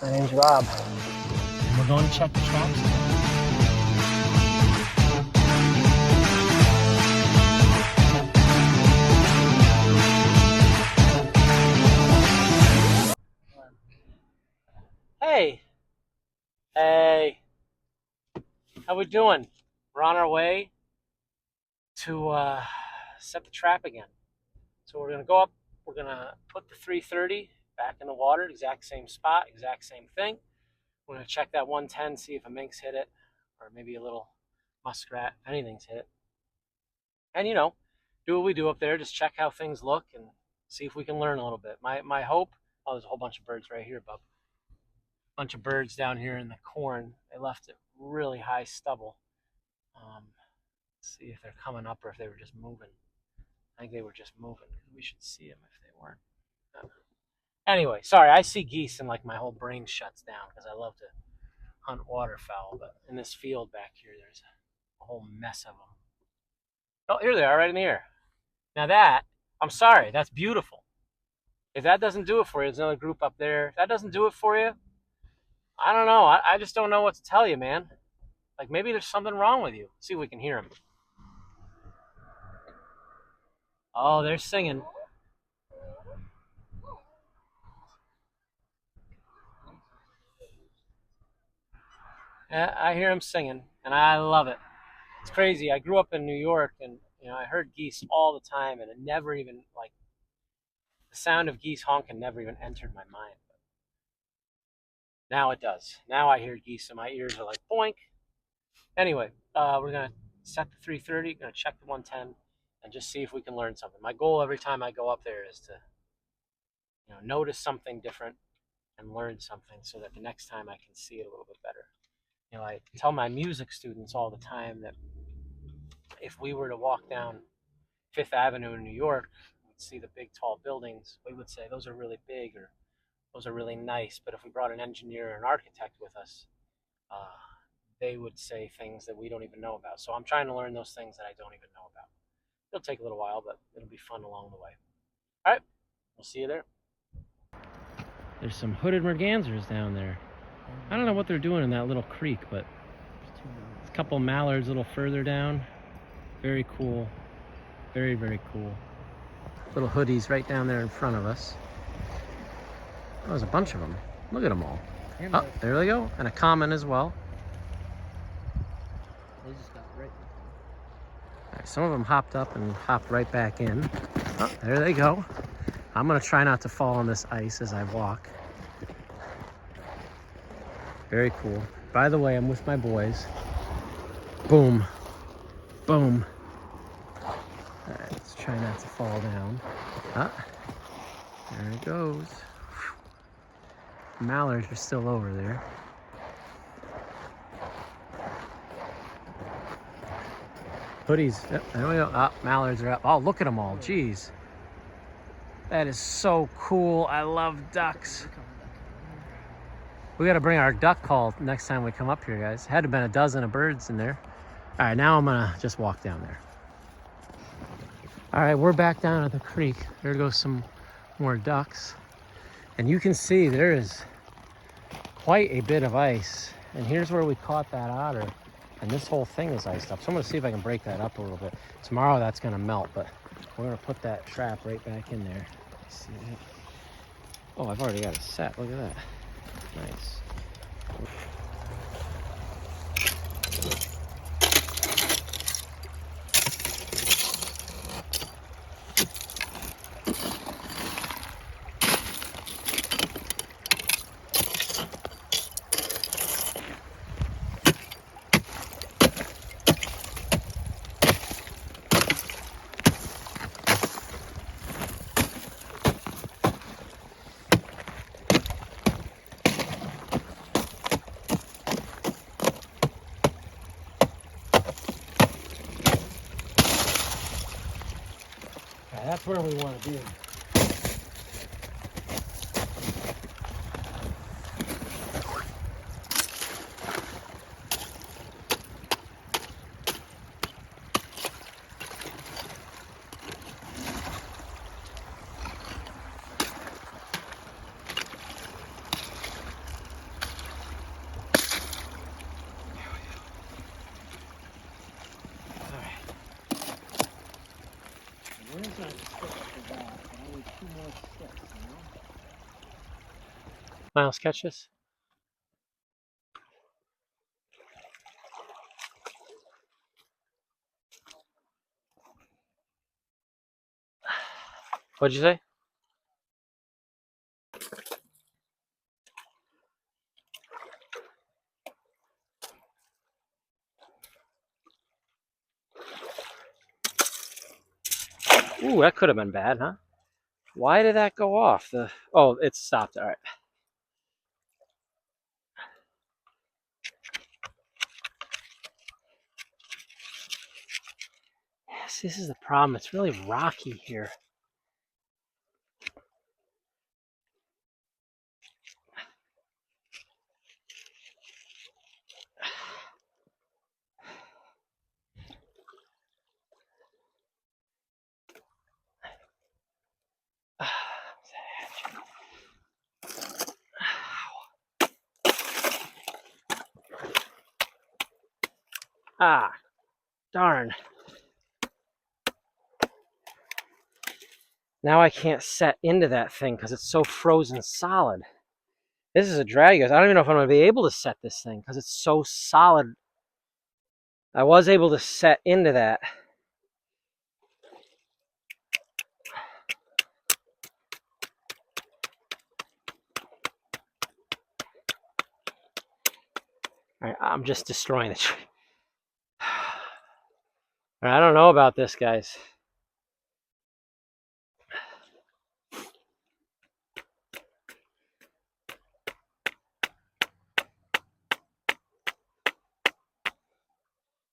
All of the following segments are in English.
My name's Rob. And we're going to check the traps. Hey, hey, how we doing? We're on our way to set the trap again. So we're gonna go up. We're gonna put the 330 back in the water, exact same spot, exact same thing. We're gonna check that 110, see if a minx hit it, or maybe a little muskrat, if anything's hit it. And do what we do up there, just check how things look and see if we can learn a little bit. My hope. Oh, there's a whole bunch of birds right here, bub. Bunch of birds down here in the corn. They left it really high stubble. See if they're coming up or if they were just moving. I think they were just moving. We should see them if they weren't. Anyway, sorry, I see geese and like my whole brain shuts down because I love to hunt waterfowl. But in this field back here, there's a whole mess of them. Oh, here they are right in the air. Now that, I'm sorry, that's beautiful. If that doesn't do it for you, there's another group up there. If that doesn't do it for you, I don't know. I just don't know what to tell you, man. Like maybe there's something wrong with you. Let's see if we can hear them. Oh, they're singing. Yeah, I hear them singing, and I love it. It's crazy. I grew up in New York, and I heard geese all the time, and it never even like the sound of geese honking never even entered my mind. But now it does. Now I hear geese, and my ears are like boink. Anyway, we're gonna set the 330. Gonna check the 110, and just see if we can learn something. My goal every time I go up there is to notice something different and learn something, so that the next time I can see it a little bit better. I tell my music students all the time that if we were to walk down Fifth Avenue in New York, we'd see the big tall buildings. We would say those are really big or those are really nice. But if we brought an engineer or an architect with us, they would say things that we don't even know about. So I'm trying to learn those things that I don't even know about. It'll take a little while, but it'll be fun along the way. All right, we'll see you there. There's some hooded mergansers down there. I don't know what they're doing in that little creek, but there's a couple mallards a little further down. Very cool. Very, very cool. Little hoodies right down there in front of us. Oh, there's a bunch of them. Look at them all. Oh, there they go. And a common as well. They just got right. Right, some of them hopped up and hopped right back in. Oh, there they go. I'm going to try not to fall on this ice as I walk. Very cool. By the way, I'm with my boys. Boom. Boom. All right, let's try not to fall down. Ah, there it goes. Mallards are still over there. Hoodies. Yep, there we go. Ah, mallards are up. Oh, look at them all. Jeez. That is so cool. I love ducks. We got to bring our duck call next time we come up here, guys. Had to have been a dozen of birds in there. All right, now I'm going to just walk down there. All right, we're back down at the creek. There goes some more ducks. And you can see there is quite a bit of ice. And here's where we caught that otter. And this whole thing is iced up. So I'm going to see if I can break that up a little bit. Tomorrow that's going to melt, but we're going to put that trap right back in there. See that? Oh, I've already got it set. Look at that. Nice. That's where we want to be. Miles, catch this. What'd you say? Ooh, that could have been bad, huh? Why did that go off? Oh, it stopped. All right. Yes, this is the problem. It's really rocky here. Ah, darn. Now I can't set into that thing because it's so frozen solid. This is a drag, guys. I don't even know if I'm going to be able to set this thing because it's so solid. I was able to set into that. All right, I'm just destroying the tree. I don't know about this, guys.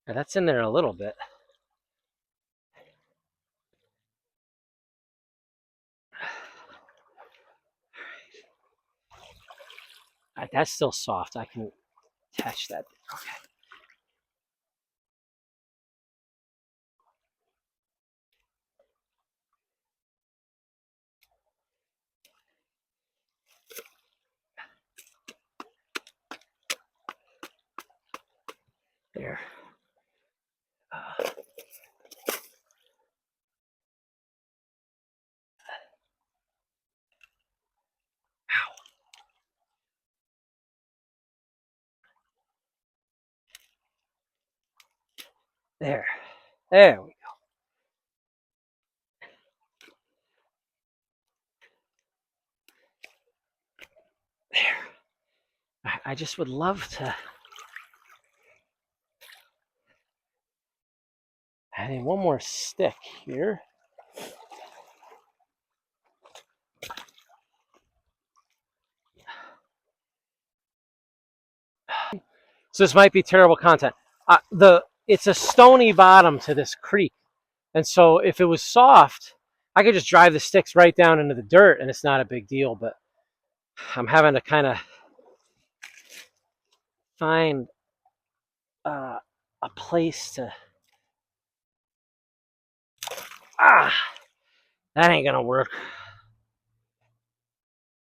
That's in there a little bit. All right, that's still soft. I can attach that. Okay. There. Ow. There. There we go. There. I just would love to. I need one more stick here. So this might be terrible content. It's a stony bottom to this creek, and so if it was soft, I could just drive the sticks right down into the dirt, and it's not a big deal. But I'm having to kind of find a place to. That ain't gonna work.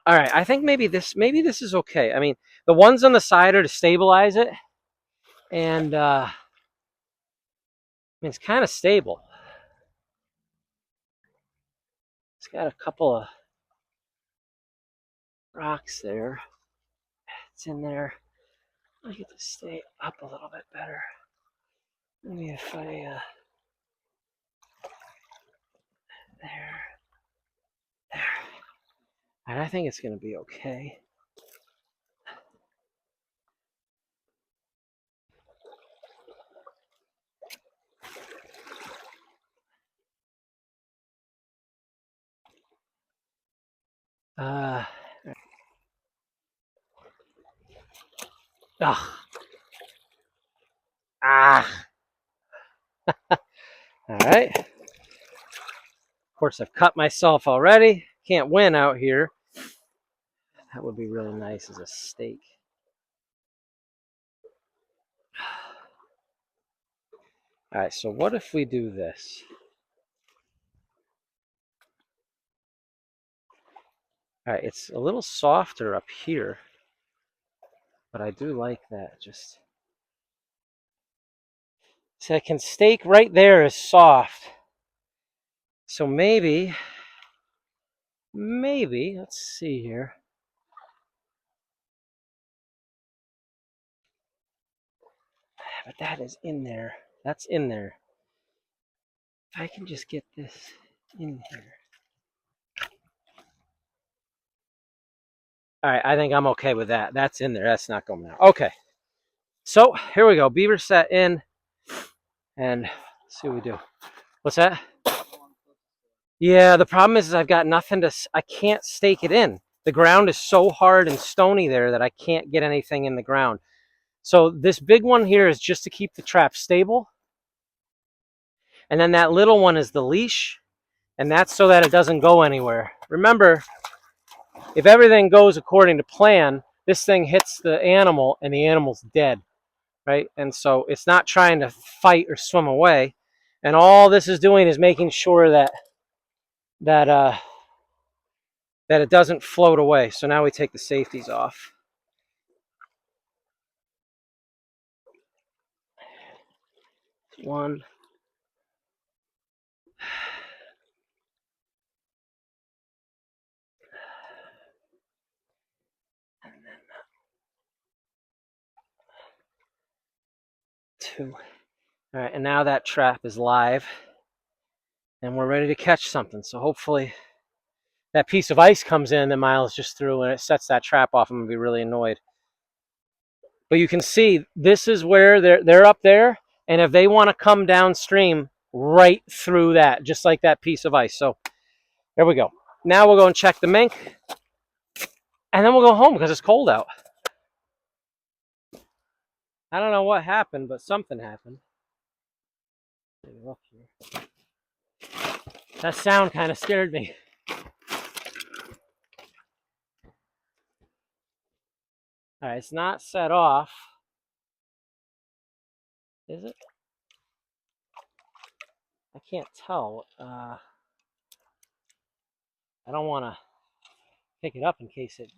All right, I think maybe this is okay. I mean, the ones on the side are to stabilize it, and I mean it's kind of stable. It's got a couple of rocks there. It's in there. I get to stay up a little bit better. Maybe if I there. And I think it's gonna be okay. Ugh. Ah. All right. Of course, I've cut myself already. Can't win out here. That would be really nice as a steak. All right, so what if we do this? All right, it's a little softer up here, but I do like that. Just so I can stake right there is soft. So maybe, let's see here. But that is in there. That's in there. If I can just get this in here. All right, I think I'm okay with that. That's in there. That's not going out. Okay. So here we go. Beaver set in. And let's see what we do. What's that? Yeah, the problem is I've got nothing to, I can't stake it in. The ground is so hard and stony there that I can't get anything in the ground. So this big one here is just to keep the trap stable. And then that little one is the leash. And that's so that it doesn't go anywhere. Remember, if everything goes according to plan, this thing hits the animal and the animal's dead, right? And so it's not trying to fight or swim away. And all this is doing is making sure that that it doesn't float away. So now we take the safeties off. One. And then two. All right, and now that trap is live. And we're ready to catch something. So hopefully that piece of ice comes in that Miles just threw and it sets that trap off. I'm going to be really annoyed. But you can see this is where they're up there. And if they want to come downstream, right through that, just like that piece of ice. So there we go. Now we'll go and check the mink. And then we'll go home because it's cold out. I don't know what happened, but something happened. Look here. That sound kind of scared me. All right, it's not set off. Is it? I can't tell. I don't want to pick it up in case it...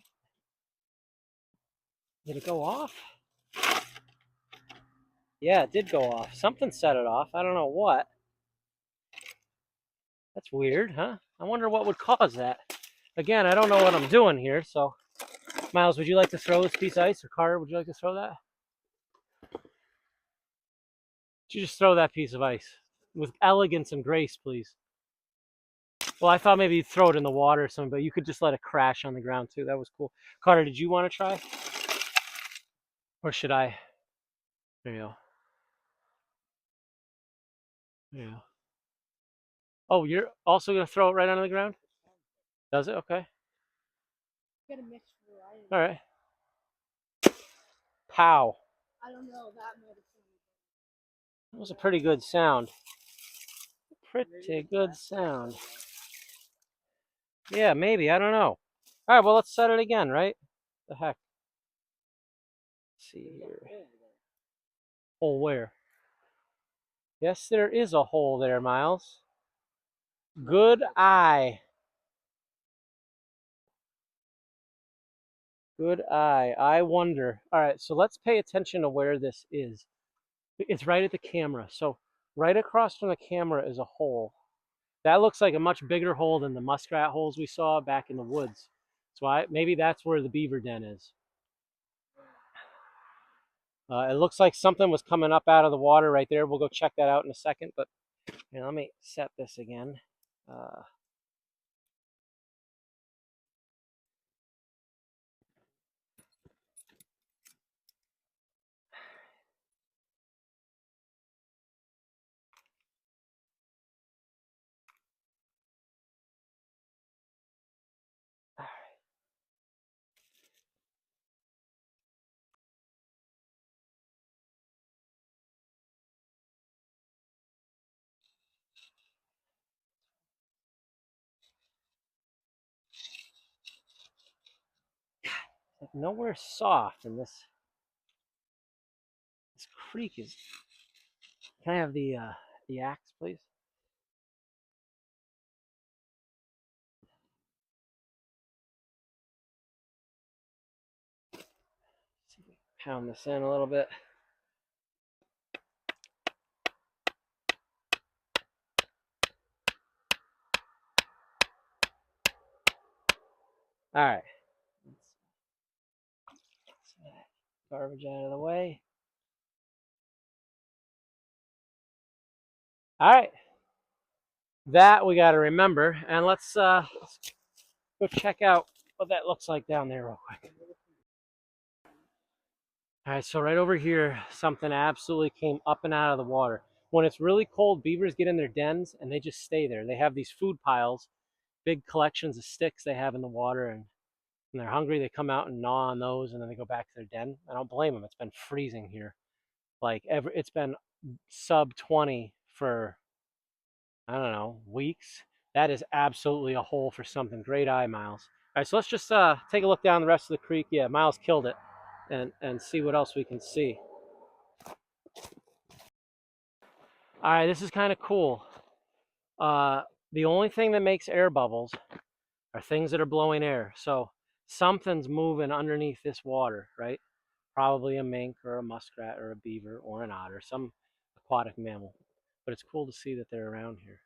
Did it go off? Yeah, it did go off. Something set it off. I don't know what. That's weird, huh? I wonder what would cause that. Again, I don't know what I'm doing here, so... Miles, would you like to throw this piece of ice? Or Carter, would you like to throw that? Would you just throw that piece of ice? With elegance and grace, please. Well, I thought maybe you'd throw it in the water or something, but you could just let it crash on the ground too. That was cool. Carter, did you want to try? Or should I? There you go. Yeah. Oh, you're also going to throw it right onto the ground? Does it? Okay. Get a mixed variety. All right. Pow. I don't know. That might have been. That was a pretty good sound. Pretty good sound. Yeah, maybe. I don't know. All right, well, let's set it again, right? The heck. Let's see here. Hole where? Yes, there is a hole there, Miles. Good eye. Good eye. I wonder. All right, so let's pay attention to where this is. It's right at the camera. So right across from the camera is a hole. That looks like a much bigger hole than the muskrat holes we saw back in the woods. So maybe that's where the beaver den is. It looks like something was coming up out of the water right there. We'll go check that out in a second. But let me set this again. Like nowhere soft in this. This creek is. Can I have the axe, please? Let's see if we can pound this in a little bit. All right. Let's get that garbage out of the way. All right, that we got to remember, and let's go check out what that looks like down there real quick. All right, so right over here, something absolutely came up and out of the water. When it's really cold, beavers get in their dens and they just stay there. They have these food piles, big collections of sticks they have in the water, and when they're hungry, they come out and gnaw on those, and then they go back to their den. I don't blame them. It's been freezing here. It's been sub 20 for, I don't know, weeks. That is absolutely a hole for something. Great eye, Miles. All right, so let's just take a look down the rest of the creek. Yeah, Miles killed it, and see what else we can see. All right, this is kind of cool. Uh, the only thing that makes air bubbles are things that are blowing air. So something's moving underneath this water, right? Probably a mink or a muskrat or a beaver or an otter, some aquatic mammal. But it's cool to see that they're around here.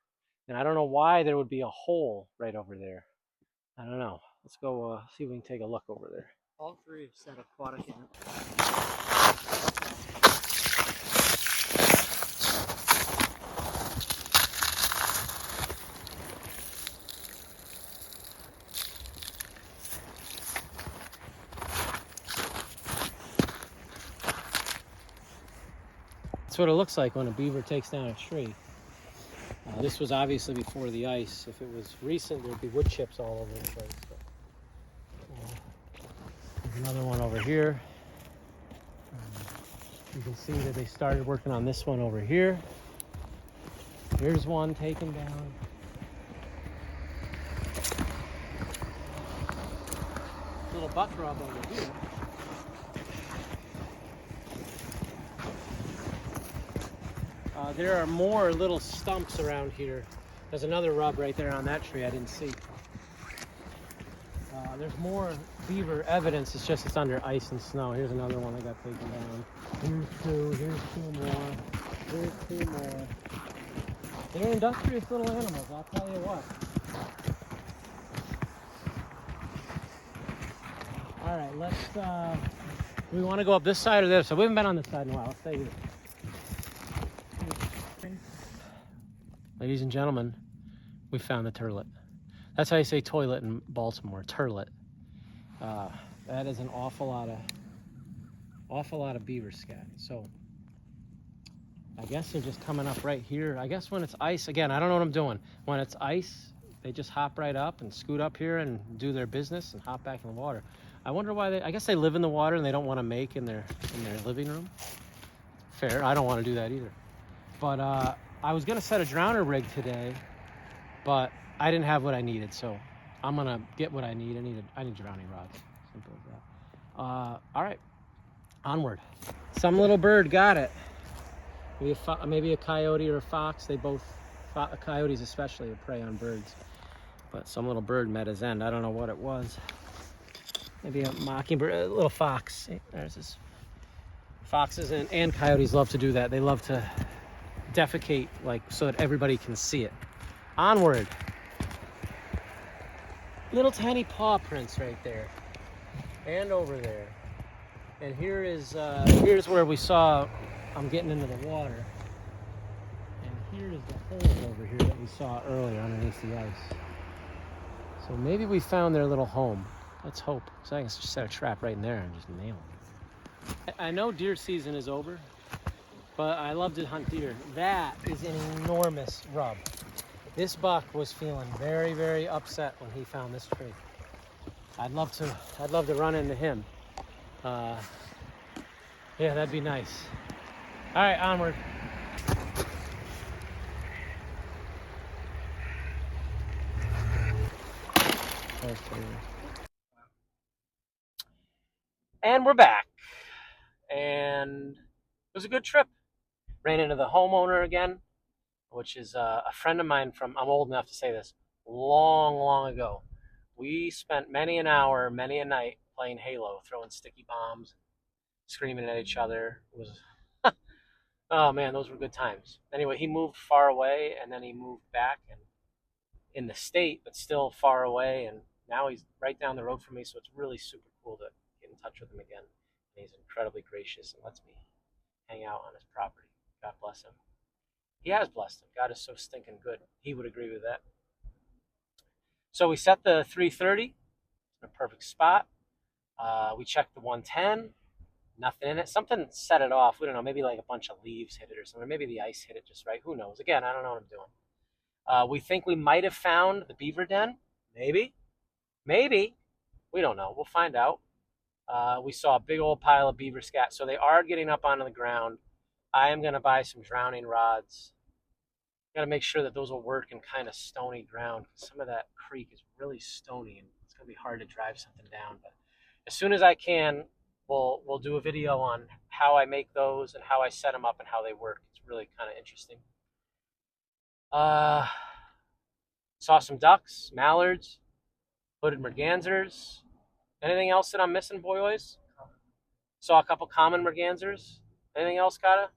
And I don't know why there would be a hole right over there. I don't know. Let's go see if we can take a look over there. All three have said aquatic in it. That's what it looks like when a beaver takes down a tree. This was obviously before the ice. If it was recent, there'd be wood chips all over the place. There's another one over here. You can see that they started working on this one over here. Here's one taken down. Little buck rub over here. There are more little stumps around here. There's another rub right there on that tree I didn't see. There's more beaver evidence. It's under ice and snow. Here's another one that got taken down. Here's two more. Here's two more. They're industrious little animals, I'll tell you what. All right, let's, we want to go up this side or this? So we haven't been on this side in a while. Let's stay here. Ladies and gentlemen, we found the turlet. That's how you say toilet in Baltimore, turlet. That is an awful lot of beaver scat. So I guess they're just coming up right here. I guess when it's ice, again, I don't know what I'm doing. When it's ice, they just hop right up and scoot up here and do their business and hop back in the water. I wonder why I guess they live in the water and they don't want to make in their living room. Fair, I don't want to do that either. But I was gonna set a drowner rig today, but I didn't have what I needed, so I'm gonna get what I need. I need drowning rods. Simple as that. All right, onward. Some little bird got it. Maybe a coyote or a fox. They both, coyotes especially, prey on birds. But some little bird met his end. I don't know what it was. Maybe a mockingbird, a little fox. See, there's this. Foxes and coyotes love to do that. They love to defecate, like, so that everybody can see it. Onward. Little tiny paw prints right there, and over there. And here's where we saw. I'm getting into the water, and here's the hole over here that we saw earlier underneath the ice. So maybe we found their little home. Let's hope. So I can just set a trap right in there and just nail them. I know deer season is over, but I love to hunt deer. That is an enormous rub. This buck was feeling very, very upset when he found this tree. I'd love to run into him. Yeah, that'd be nice. All right, onward. And we're back. And it was a good trip. Ran into the homeowner again, which is a friend of mine from, I'm old enough to say this, long, long ago. We spent many an hour, many a night playing Halo, throwing sticky bombs, screaming at each other. It was, oh man, those were good times. Anyway, he moved far away, and then he moved back and in the state, but still far away. And now he's right down the road from me, so it's really super cool to get in touch with him again. And he's incredibly gracious and lets me hang out on his property. God bless him. He has blessed him. God is so stinking good. He would agree with that. So we set the 330 in a perfect spot. We checked the 110. Nothing in it. Something set it off. We don't know. Maybe like a bunch of leaves hit it or something. Maybe the ice hit it just right. Who knows? Again, I don't know what I'm doing. We think we might have found the beaver den. Maybe. Maybe. We don't know. We'll find out. We saw a big old pile of beaver scat. So they are getting up onto the ground. I am going to buy some drowning rods. Got to make sure that those will work in kind of stony ground. Some of that creek is really stony and it's going to be hard to drive something down. But as soon as I can, we'll do a video on how I make those and how I set them up and how they work. It's really kind of interesting. Saw some ducks, mallards, hooded mergansers. Anything else that I'm missing, boys? Saw a couple common mergansers. Anything else, Kata?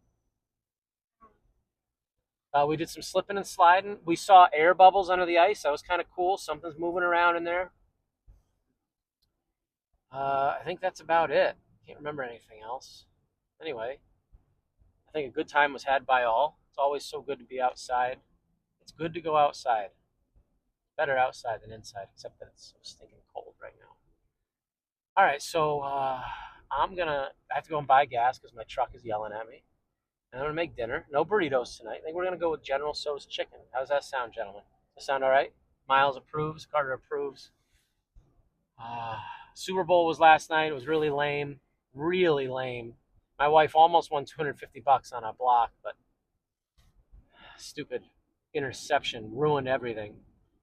We did some slipping and sliding. We saw air bubbles under the ice. That was kind of cool. Something's moving around in there. I think that's about it. Can't remember anything else. Anyway, I think a good time was had by all. It's always so good to be outside. It's good to go outside. Better outside than inside, except that it's so stinking cold right now. All right, so I have to go and buy gas because my truck is yelling at me. And I'm going to make dinner. No burritos tonight. I think we're going to go with General Tso's chicken. How does that sound, gentlemen? Does that sound all right? Miles approves. Carter approves. Super Bowl was last night. It was really lame. Really lame. My wife almost won $250 on a block, but stupid interception ruined everything.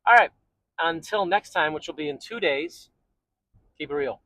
All right. Until next time, which will be in 2 days, keep it real.